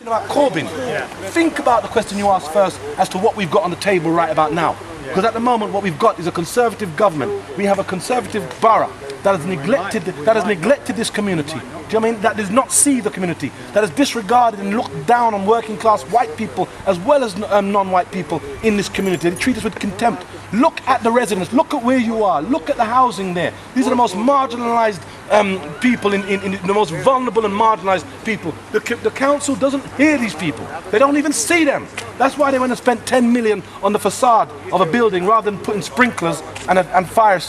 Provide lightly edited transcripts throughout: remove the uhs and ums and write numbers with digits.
About Corbyn, think about the question you asked first as to what we've got on the table right about now. Because at the moment what we've got is a Conservative government. We have a Conservative borough that has neglected this community. Do you know what I mean? That does not see the community, that has disregarded and looked down on working class white people as well as non-white people in this community. They treat us with contempt. Look at the residents, look at where you are, look at the housing there. These are the most marginalised people, in the most vulnerable and marginalised people. The council doesn't hear these people. They don't even see them. That's why they went and spent 10 million on the facade of a building rather than putting sprinklers and fire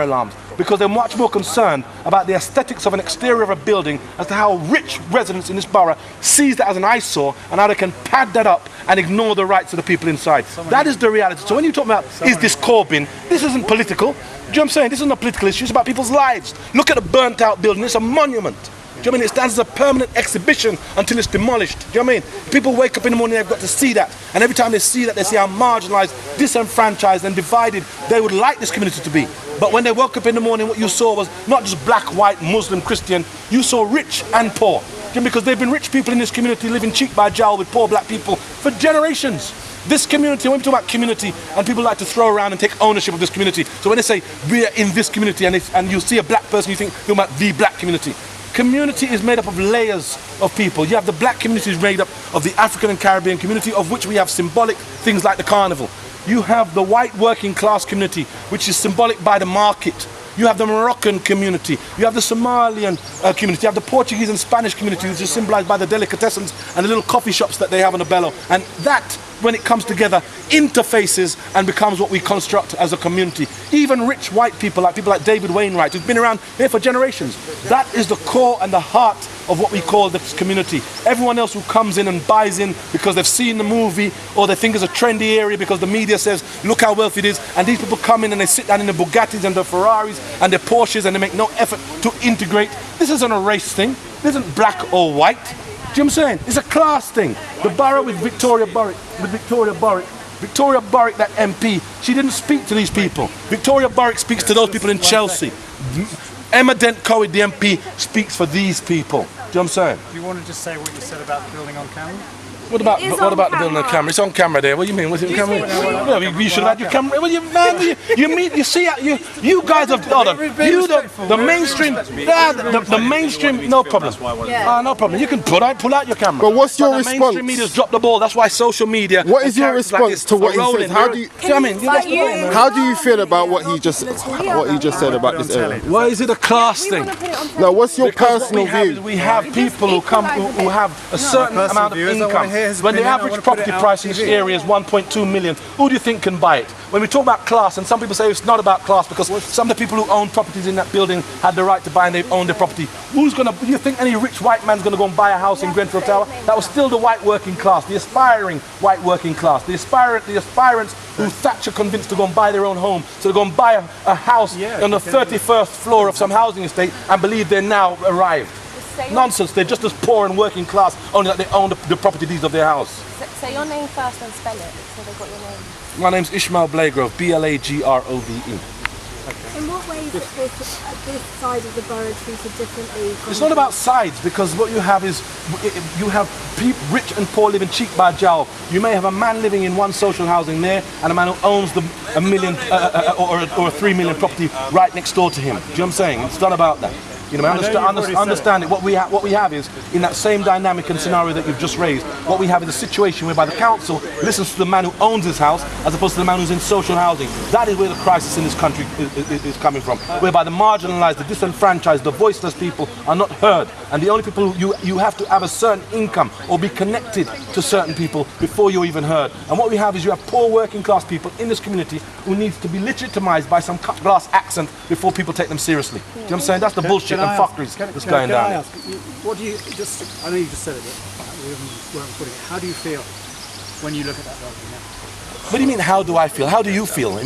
alarms. Because they're much more concerned about the aesthetics of an exterior of a building as to how rich residents in this borough sees that as an eyesore and how they can pad that up and ignore the rights of the people inside. That is the reality. So when you talk about, is this Corbyn, this isn't political. Do you know what I'm saying? This isn't a political issue, it's about people's lives. Look at the burnt out building, it's a monument. Do you know what I mean? It stands as a permanent exhibition until it's demolished. Do you know what I mean? People wake up in the morning, they've got to see that. And every time they see that, they see how marginalised, disenfranchised and divided they would like this community to be. But when they woke up in the morning, what you saw was not just black, white, Muslim, Christian, you saw rich and poor. Because there have been rich people in this community living cheek by jowl with poor black people for generations. This community, when we talk about community, and people like to throw around and take ownership of this community. So when they say, we are in this community, and you see a black person, you think, you're about the black community. Community is made up of layers of people. You have the black community is made up of the African and Caribbean community, of which we have symbolic things like the carnival. You have the white working class community, which is symbolic by the market. You have the Moroccan community. You have the Somalian community. You have the Portuguese and Spanish community, which is symbolized by the delicatessens and the little coffee shops that they have on the Bello. And that, when it comes together, interfaces and becomes what we construct as a community. Even rich white people like David Wainwright, who've been around here for generations. That is the core and the heart of what we call this community. Everyone else who comes in and buys in because they've seen the movie or they think it's a trendy area because the media says, look how wealthy it is. And these people come in and they sit down in the Bugattis and the Ferraris and the Porsches and they make no effort to integrate. This isn't a race thing. This isn't black or white. Do you know what I'm saying? It's a class thing. The borough with Victoria Borwick, that MP, she didn't speak to these people. Victoria Borwick speaks to those people in Chelsea. Emma Dent-Coed, the MP, speaks for these people. Do you know what I'm saying? Do you want to just say what you said about the building on camera? What about the building on camera? It's on camera there. What do you mean? What's it on camera? No, you should have had your camera. Well, you see, you guys have the mainstream. The mainstream, no problem. No problem. You can pull out your camera. But what's your response? The mainstream media's dropped the ball. That's why social media. What is your response to what he said? How do you feel about what he just said about this area? Why is it a class thing? No, what's your personal view? We have people who have a certain amount of income. When the average property price in this area is 1.2 million, who do you think can buy it? When we talk about class, and some people say it's not about class because some of the people who own properties in that building had the right to buy and they own their property. Do you think any rich white man's going to go and buy a house in Grenfell Tower? That was still the white working class, the aspiring white working class, the aspirants who Thatcher convinced to go and buy their own home. So they go and buy a house on the 31st floor of some housing estate and believe they're now arrived. Nonsense, they're just as poor and working class, only that they own the property deeds of their house. Say your name first and spell it, so they've got your name. My name's Ishmael Blagrove, Blagrove. In what ways is this side of the borough treated differently? It's not about sides, because what you have is, you have rich and poor living cheek by jowl. You may have a man living in one social housing there, and a man who owns a million or a 3 million property right next door to him. Do you know what I'm saying? It's not about that. You know, understand it. What we have is, in that same dynamic and scenario that you've just raised, what we have is a situation whereby the council listens to the man who owns his house as opposed to the man who's in social housing. That is where the crisis in this country is coming from, whereby the marginalised, the disenfranchised, the voiceless people are not heard, and the only people you have to have a certain income or be connected to certain people before you're even heard. And what we have is you have poor working class people in this community who needs to be legitimised by some cut glass accent before people take them seriously. Do you know what I'm saying? That's the bullshit and fuckeries that's going down. I ask, what do you I know you just said it, but how do you feel when you look at that building now? What do you mean, how do I feel? How do you feel?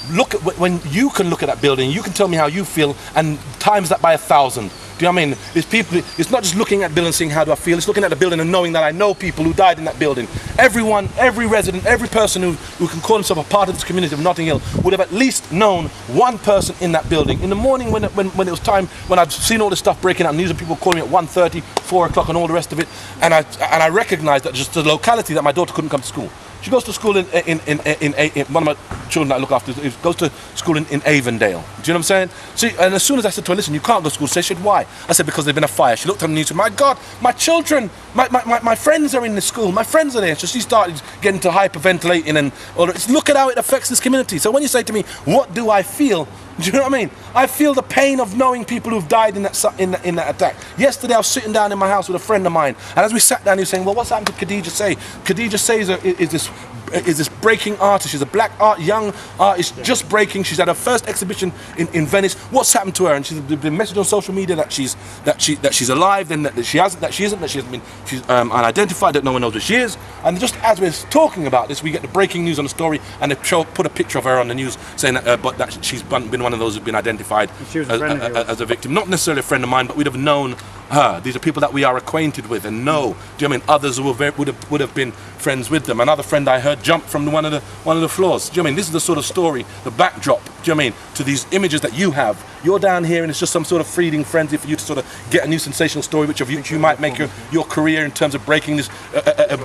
Look at when you can look at that building, you can tell me how you feel and times that by 1,000. Do you know what I mean? It's people. It's not just looking at the building and saying how do I feel. It's looking at the building and knowing that I know people who died in that building. Everyone, every resident, every person who can call himself a part of this community of Notting Hill would have at least known one person in that building. In the morning when it was time, when I'd seen all this stuff breaking out, news of people calling me at 1:30, 4 o'clock and all the rest of it, and I recognised that just the locality that my daughter couldn't come to school. She goes to school in one of my children that I look after goes to school in Avondale. Do you know what I'm saying? See, and as soon as I said to her, listen, you can't go to school, she said, why? I said, because there's been a fire. She looked on the news and said, my God, my children, my friends are in the school, my friends are there. So she started getting to hyperventilating and all that. Look at how it affects this community. So when you say to me, what do I feel? Do you know what I mean? I feel the pain of knowing people who've died in that attack. Yesterday I was sitting down in my house with a friend of mine, and as we sat down he was saying, well, what's happened to Khadija Say? Khadija Say is this breaking artist. She's a black young artist just breaking. She's had her first exhibition in Venice. What's happened to her? And she's been messaged on social media that she's alive, then that she hasn't been, she's unidentified, that no one knows where she is. And just as we're talking about this, we get the breaking news on the story, and they put a picture of her on the news saying that she's been one of those who've been identified as a victim. Not necessarily a friend of mine, but we'd have known her. These are people that we are acquainted with and know. Do you know what I mean? Others who would have been friends with them. Another friend I heard jumped from one of the floors. Do you know what I mean? This is the sort of story, the backdrop, do you know what I mean, to these images that you have. You're down here and it's just some sort of feeding frenzy for you to sort of get a new sensational story which you might make your career in terms of breaking this,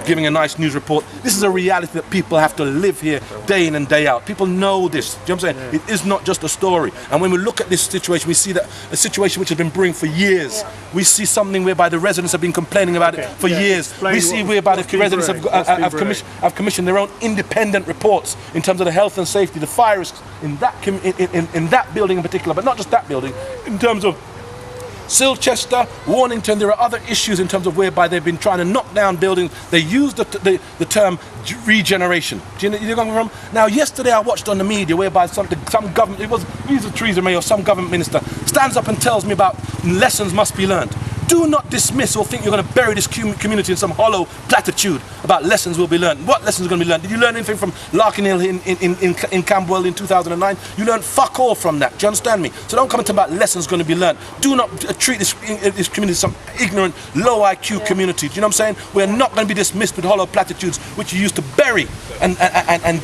giving a nice news report. This is a reality that people have to live here day in and day out. People know this. Do you know what I'm saying? It is not just a story. And when we look at this situation, we see that a situation which has been brewing for years. We see something whereby the residents have been complaining about it for years. We see whereby the residents have commissioned their own independent reports in terms of the health and safety, the fire risks in that building in particular, but not just that building, in terms of Silchester, Warnington. There are other issues in terms of whereby they've been trying to knock down buildings. They use the term regeneration. Do you know where you're coming from? Now, yesterday I watched on the media whereby some government, it was either Theresa May or some government minister, stands up and tells me about lessons must be learned. Do not dismiss or think you're going to bury this community in some hollow platitude about lessons will be learned. What lessons are going to be learned? Did you learn anything from Larkin Hill in Camberwell in 2009? You learned fuck all from that. Do you understand me? So don't come and talk about lessons going to be learned. Do not treat this community as some ignorant, low IQ community. Do you know what I'm saying? We're not going to be dismissed with hollow platitudes which you used to bury and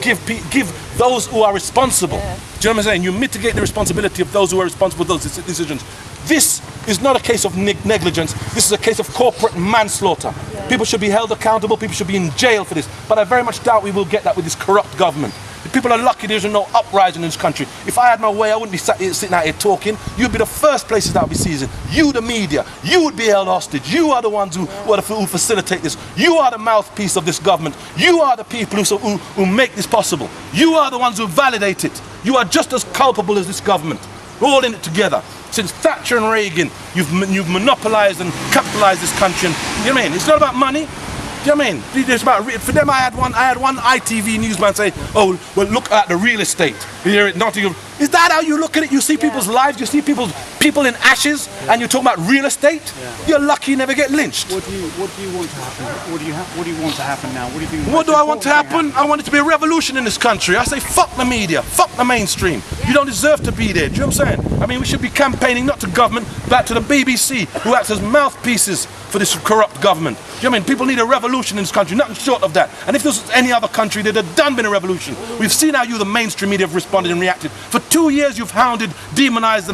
give those who are responsible. Do you know what I'm saying? You mitigate the responsibility of those who are responsible for those decisions. This is not a case of negligence. This is a case of corporate manslaughter. People should be held accountable. People should be in jail for this. But I very much doubt we will get that with this corrupt government. The people are lucky there isn't no uprising in this country. If I had my way, I wouldn't be sitting out here talking. You'd be the first places that would be seizing. You, the media, you would be held hostage. You are the ones who facilitate this. You are the mouthpiece of this government. You are the people who make this possible. You are the ones who validate it. You are just as culpable as this government. We're all in it together. Since Thatcher and Reagan, you've monopolised and capitalised this country. And, you know what I mean? It's not about money. Do you know what I mean? It's about, for them, I had one ITV newsman say, oh, well, look at the real estate here at Nottingham. Is that how you look at it? You see people's lives, you see people in ashes, and you're talking about real estate? You're lucky you never get lynched. What do you want to happen? What do you want to happen now? What do you think? What do I want to happen? I want it to be a revolution in this country. I say fuck the media, fuck the mainstream. You don't deserve to be there. Do you know what I'm saying? I mean, we should be campaigning not to government, but to the BBC, who acts as mouthpieces for this corrupt government. Do you know what I mean? People need a revolution in this country, nothing short of that. And if this was any other country, there'd have been a revolution. We've seen how the mainstream media have responded and reacted. For 2 years you've hounded, demonised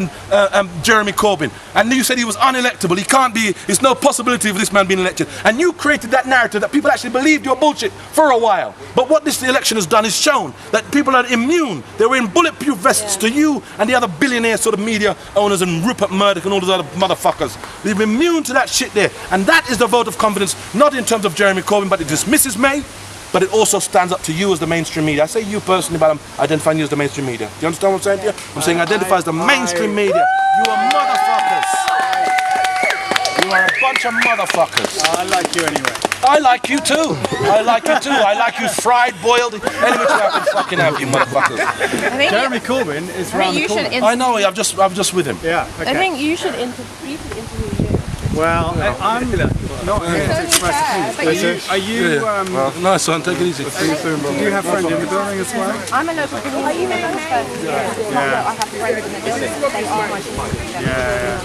Jeremy Corbyn. And you said he was unelectable. He can't be, there's no possibility of this man being elected. And you created that narrative that people actually believed your bullshit for a while. But what this election has done is shown that people are immune. They were in bulletproof vests to you and the other billionaire sort of media owners and Rupert Murdoch and all those other motherfuckers. They're immune to that shit there. And that is the vote of confidence, not in terms of Jeremy Corbyn, but it dismisses May. But it also stands up to you as the mainstream media. I say you personally, but I'm identifying you as the mainstream media. Do you understand what I'm saying to you? I'm saying identify as the mainstream media. You are motherfuckers. You are a bunch of motherfuckers. I like you anyway. I like you too. I like you too. I like you fried, boiled, any which way I can fucking have you motherfuckers. Jeremy Corbyn is around the corner. I know, I'm just with him. Yeah, okay. I think you should interview you. Well, I'm not here to express opinions. Are you? Nice one, take it easy. Do you have friends in the building as well? I'm a local community. Are you a local person? Yeah. I have friends in the building. They are my community. Yeah.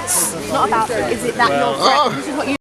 It's not about, is it that your friend? This is what you